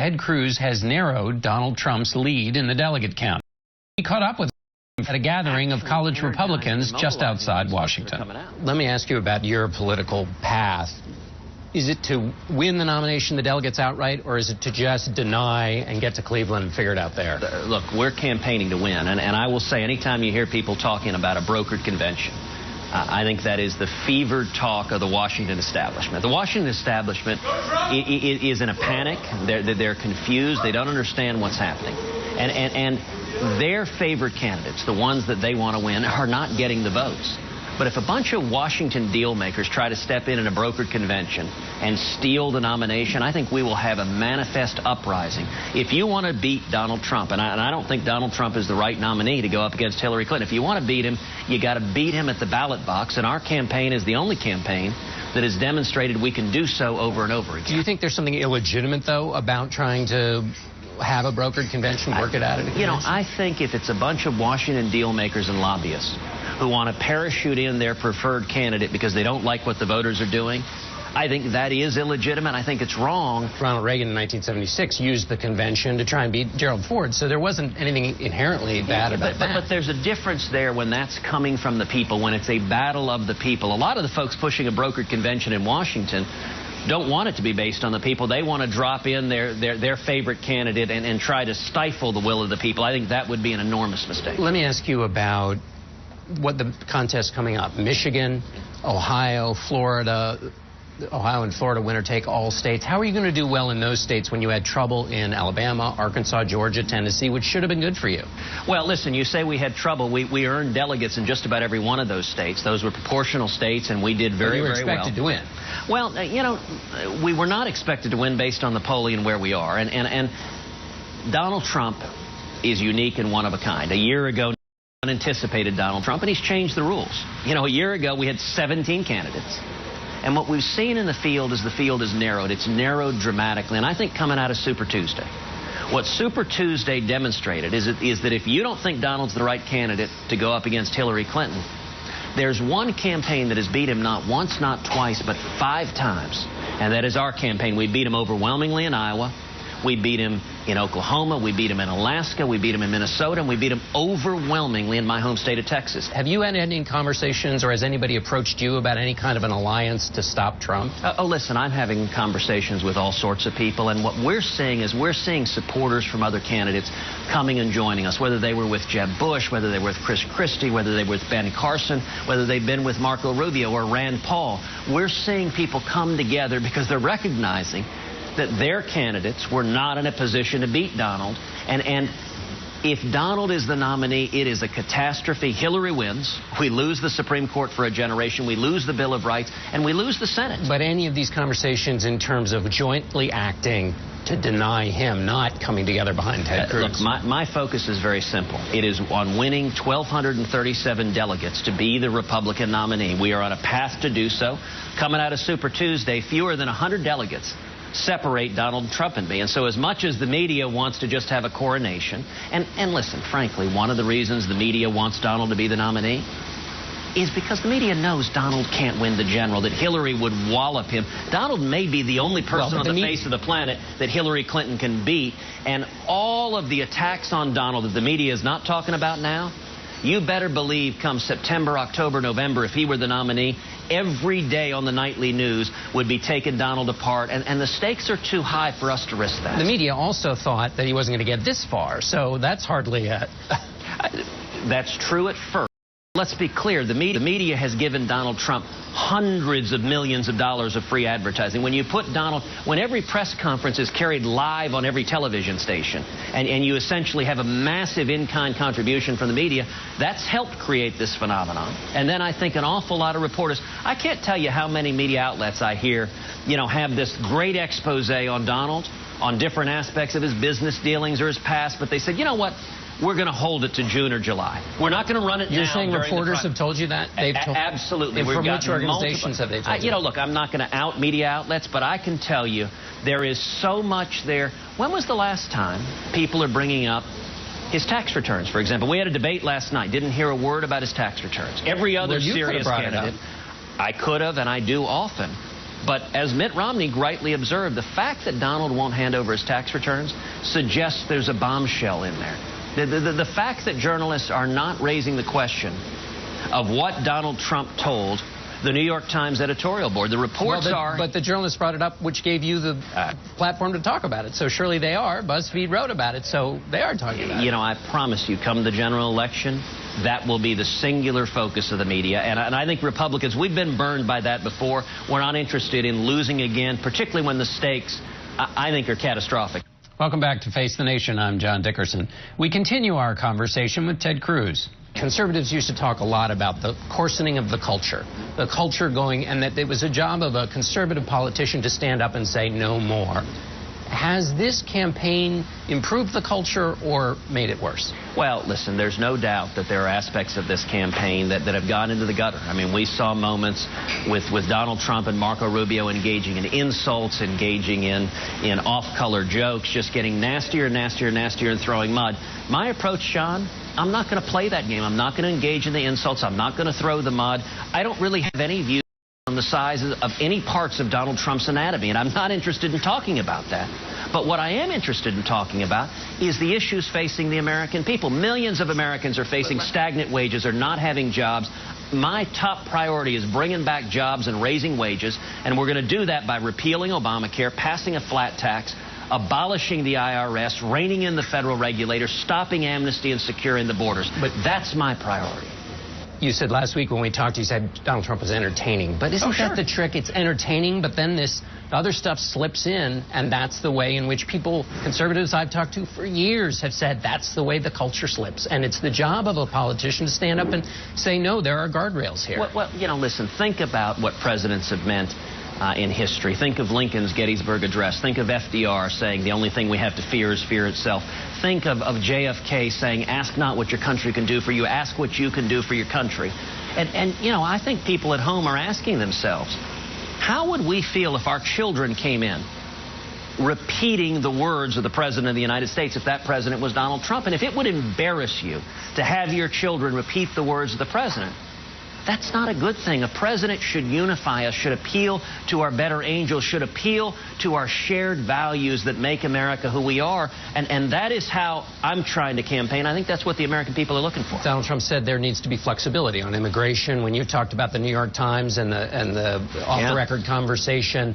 Ted Cruz has narrowed Donald Trump's lead in the delegate count. He caught up with him at a gathering of college Republicans just outside Washington. Let me ask you about your political path. Is it to win the nomination, the delegates outright, or is it to just deny and get to Cleveland and figure it out there? Look, we're campaigning to win, and I will say anytime you hear people talking about a brokered convention, I think that is the fevered talk of the Washington establishment. The Washington establishment is in a panic. They're confused. They don't understand what's happening. And their favorite candidates, the ones that they want to win, are not getting the votes. But if a bunch of Washington deal makers try to step in a brokered convention and steal the nomination, I think we will have a manifest uprising. If you want to beat Donald Trump, and I don't think Donald Trump is the right nominee to go up against Hillary Clinton. If you want to beat him, you got to beat him at the ballot box. And our campaign is the only campaign that has demonstrated we can do so over and over again. Do you think there's something illegitimate, though, about trying to have a brokered convention, work it out at a convention? You know, I think if it's a bunch of Washington deal makers and lobbyists who want to parachute in their preferred candidate because they don't like what the voters are doing, I think that is illegitimate. I think it's wrong. Ronald Reagan in 1976 used the convention to try and beat Gerald Ford, so there wasn't anything inherently bad about that. But there's a difference there when that's coming from the people, when it's a battle of the people. A lot of the folks pushing a brokered convention in Washington don't want it to be based on the people. They want to drop in their favorite candidate and try to stifle the will of the people. I think that would be an enormous mistake. Let me ask you about what the contest coming up. Michigan, Ohio, Florida. Ohio and Florida winner take all states. How are you going to do well in those states when you had trouble in Alabama, Arkansas, Georgia, Tennessee, which should have been good for you? Well, listen, you say we had trouble. We earned delegates in just about every one of those states. Those were proportional states, and we did very, very well. You were expected to win. Well, you know, we were not expected to win based on the polling and where we are. And Donald Trump is unique and one of a kind. A year ago, unanticipated Donald Trump, and he's changed the rules. You know, a year ago, we had 17 candidates. And what we've seen in the field is narrowed. It's narrowed dramatically. And I think coming out of Super Tuesday, what Super Tuesday demonstrated is that if you don't think Donald's the right candidate to go up against Hillary Clinton, there's one campaign that has beat him not once, not twice, but 5 times. And that is our campaign. We beat him overwhelmingly in Iowa. We beat him in Oklahoma, we beat him in Alaska, we beat him in Minnesota, and we beat him overwhelmingly in my home state of Texas. Have you had any conversations, or has anybody approached you about any kind of an alliance to stop Trump? Listen, I'm having conversations with all sorts of people, and what we're seeing is we're seeing supporters from other candidates coming and joining us, whether they were with Jeb Bush, whether they were with Chris Christie, whether they were with Ben Carson, whether they've been with Marco Rubio or Rand Paul. We're seeing people come together because they're recognizing that their candidates were not in a position to beat Donald. And if Donald is the nominee, it is a catastrophe. Hillary wins. We lose the Supreme Court for a generation. We lose the Bill of Rights. And we lose the Senate. But any of these conversations in terms of jointly acting to deny him, not coming together behind Ted Cruz? Look, my focus is very simple. It is on winning 1,237 delegates to be the Republican nominee. We are on a path to do so. Coming out of Super Tuesday, fewer than 100 delegates separate Donald Trump and me. And so as much as the media wants to just have a coronation, and listen, frankly, one of the reasons the media wants Donald to be the nominee is because the media knows Donald can't win the general, that Hillary would wallop him. Donald may be the only person on the face of the planet that Hillary Clinton can beat, and all of the attacks on Donald that the media is not talking about now, you better believe come September, October, November, if he were the nominee, every day on the nightly news would be taking Donald apart, and the stakes are too high for us to risk that. The media also thought that he wasn't going to get this far, so that's hardly a... That's true at first. Let's be clear, the media has given Donald Trump hundreds of millions of dollars of free advertising. When you put Donald, when every press conference is carried live on every television station, and you essentially have a massive in-kind contribution from the media, that's helped create this phenomenon. And then I think an awful lot of reporters, I can't tell you how many media outlets I hear, you know, have this great expose on Donald, on different aspects of his business dealings or his past, but they said, you know what? We're going to hold it to June or July. We're not going to run it now. You're saying reporters have told you that? Absolutely. From which organizations have they told you? You know, look, I'm not going to out media outlets, but I can tell you there is so much there. When was the last time people are bringing up his tax returns, for example? We had a debate last night. Didn't hear a word about his tax returns. Every other serious candidate, I could have, and I do often. But as Mitt Romney rightly observed, the fact that Donald won't hand over his tax returns suggests there's a bombshell in there. The fact that journalists are not raising the question of what Donald Trump told the New York Times editorial board. The reports are... But the journalists brought it up, which gave you the platform to talk about it. So surely they are. BuzzFeed wrote about it, so they are talking about it. You know, I promise you, come the general election, that will be the singular focus of the media. And I think Republicans, we've been burned by that before. We're not interested in losing again, particularly when the stakes, I think, are catastrophic. Welcome back to Face the Nation. I'm John Dickerson. We continue our conversation with Ted Cruz. Conservatives used to talk a lot about the coarsening of the culture going, and that it was a job of a conservative politician to stand up and say no more. Has this campaign improved the culture or made it worse? Well, listen, there's no doubt that there are aspects of this campaign that have gone into the gutter. I mean, we saw moments with Donald Trump and Marco Rubio engaging in insults, engaging in off-color jokes, just getting nastier and nastier and nastier and throwing mud. My approach, John, I'm not going to play that game. I'm not going to engage in the insults. I'm not going to throw the mud. I don't really have any views on the size of any parts of Donald Trump's anatomy, and I'm not interested in talking about that. But what I am interested in talking about is the issues facing the American people. Millions of Americans are facing stagnant wages, are not having jobs. My top priority is bringing back jobs and raising wages, and we're going to do that by repealing Obamacare, passing a flat tax, abolishing the IRS, reining in the federal regulators, stopping amnesty and securing the borders. But that's my priority. You said last week when we talked, you said Donald Trump was entertaining. But isn't that the trick? It's entertaining, but then this other stuff slips in, and that's the way in which people, conservatives I've talked to for years, have said that's the way the culture slips. And it's the job of a politician to stand up and say, no, there are guardrails here. Well, you know, listen, think about what presidents have meant in history. Think of Lincoln's Gettysburg Address. Think of FDR saying the only thing we have to fear is fear itself. Think of JFK saying, ask not what your country can do for you, ask what you can do for your country. And you know, I think people at home are asking themselves, how would we feel if our children came in repeating the words of the President of the United States if that president was Donald Trump? And if it would embarrass you to have your children repeat the words of the president, that's not a good thing. A president should unify us, should appeal to our better angels, should appeal to our shared values that make America who we are. And that is how I'm trying to campaign. I think that's what the American people are looking for. Donald Trump said there needs to be flexibility on immigration. When you talked about the New York Times and the off-the-record conversation,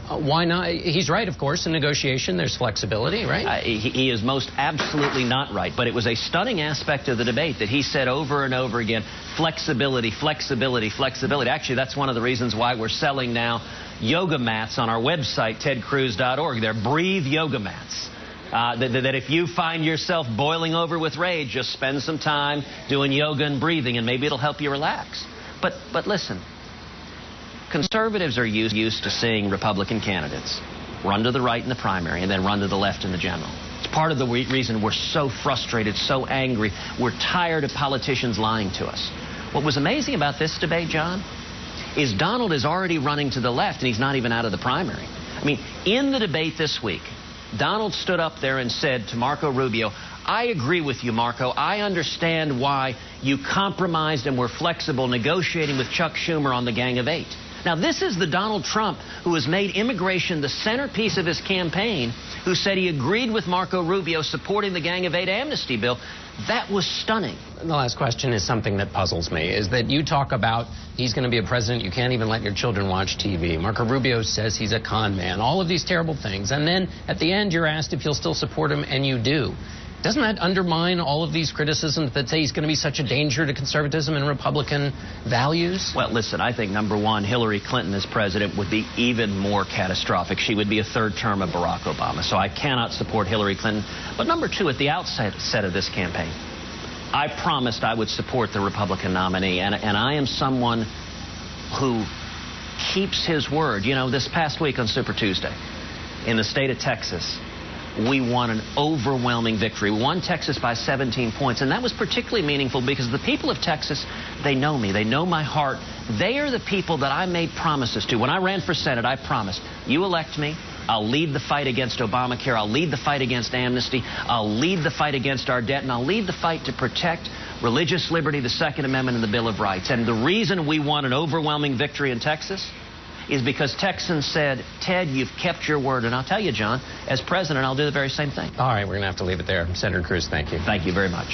why not? He's right, of course. In negotiation, there's flexibility, right? He is most absolutely not right. But it was a stunning aspect of the debate that he said over and over again, flexibility, flexibility, flexibility. Actually, that's one of the reasons why we're selling now yoga mats on our website, tedcruz.org. They're Breathe yoga mats. That if you find yourself boiling over with rage, just spend some time doing yoga and breathing, and maybe it'll help you relax. But listen. Conservatives are used to seeing Republican candidates run to the right in the primary and then run to the left in the general. It's part of the reason we're so frustrated, so angry. We're tired of politicians lying to us. What was amazing about this debate, John, is Donald is already running to the left, and he's not even out of the primary. I mean, in the debate this week, Donald stood up there and said to Marco Rubio, I agree with you, Marco. I understand why you compromised and were flexible negotiating with Chuck Schumer on the Gang of Eight. Now, this is the Donald Trump who has made immigration the centerpiece of his campaign, who said he agreed with Marco Rubio supporting the Gang of Eight amnesty bill. That was stunning. The last question is something that puzzles me, is that you talk about he's going to be a president, you can't even let your children watch TV. Marco Rubio says he's a con man, all of these terrible things. And then at the end, you're asked if you'll still support him, and you do. Doesn't that undermine all of these criticisms that say he's going to be such a danger to conservatism and Republican values? Well, listen, I think, number one, Hillary Clinton as president would be even more catastrophic. She would be a third term of Barack Obama. So I cannot support Hillary Clinton. But number two, at the outset of this campaign, I promised I would support the Republican nominee. And I am someone who keeps his word. You know, this past week on Super Tuesday, in the state of Texas, we won an overwhelming victory. We won Texas by 17 points, and that was particularly meaningful because the people of Texas, they know me. They know my heart. They are the people that I made promises to. When I ran for Senate, I promised, you elect me, I'll lead the fight against Obamacare, I'll lead the fight against amnesty, I'll lead the fight against our debt, and I'll lead the fight to protect religious liberty, the Second Amendment, and the Bill of Rights. And the reason we won an overwhelming victory in Texas is because Texans said, Ted, you've kept your word. And I'll tell you, John, as president, I'll do the very same thing. All right, we're going to have to leave it there. Senator Cruz, thank you. Thank you very much.